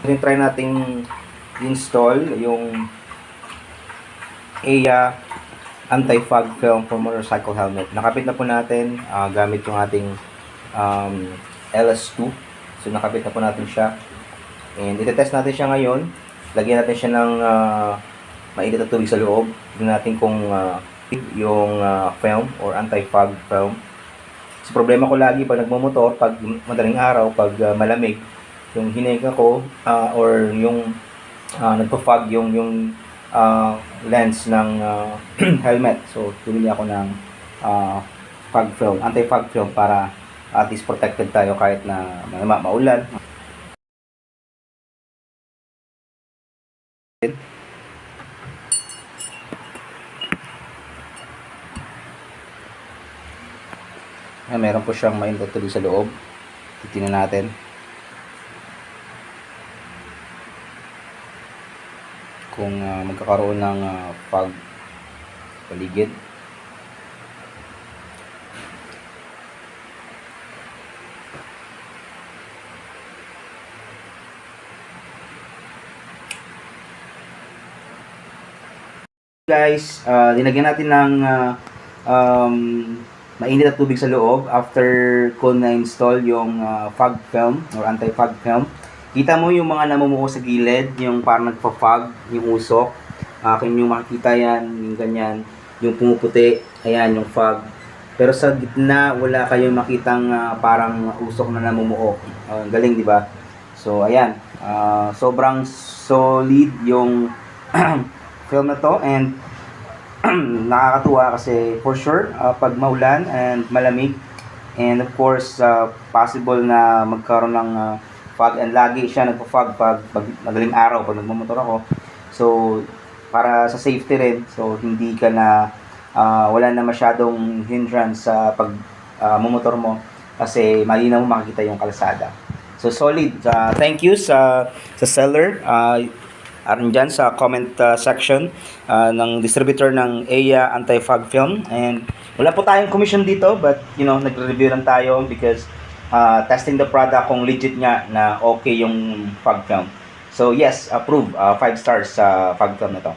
Try nating install yung EIA anti-fog film for motorcycle helmet. Nakapit na po natin gamit yung ating LS2. So nakapit na po natin siya. And itetest natin siya ngayon. Lagyan natin siya ng mainit na tubig sa loob. Tignan natin kung yung film or anti-fog film. So problema ko lagi pag nagmumotor, pag madaling araw, pag malamig, yung hininga ko or yung nagpa-fog yung lens ng helmet. So bumili ako ng fog film, anti-fog film para at least protected tayo kahit na maulan. Meron po siyang mainit na tubig sa loob. Titingnan natin. Kung magkakaroon ng fog paligid. Guys, dinagyan natin ng mainit na tubig sa loob after ko na-install yung fog film or anti-fog film. Kita mo yung mga namumuo sa gilid, yung parang nagpa-fog, yung usok. Akin yung makikita yan, yung ganyan, yung pumuputi, ayan yung fog. Pero sa gitna, wala kayong makitang parang usok na namumuo. Galing, di ba? So, ayan. Sobrang solid yung film na to and nakakatuwa kasi for sure pag maulan and malamig and of course possible na magkaroon ng fog and lagi siya nagpo-fog pag madaling araw pag nagmumotor ako. So para sa safety rin, so hindi ka na wala na masyadong hindrance sa pag mumotor mo kasi malinaw mo makikita yung kalsada. So solid. Thank you sa seller. Dyan sa comment section ng distributor ng EIA anti-fog film, and wala po tayong commission dito but you know nagre-review lang tayo because testing the product kung legit nga na okay yung fog film. So yes, approve, 5 stars sa fog film na to.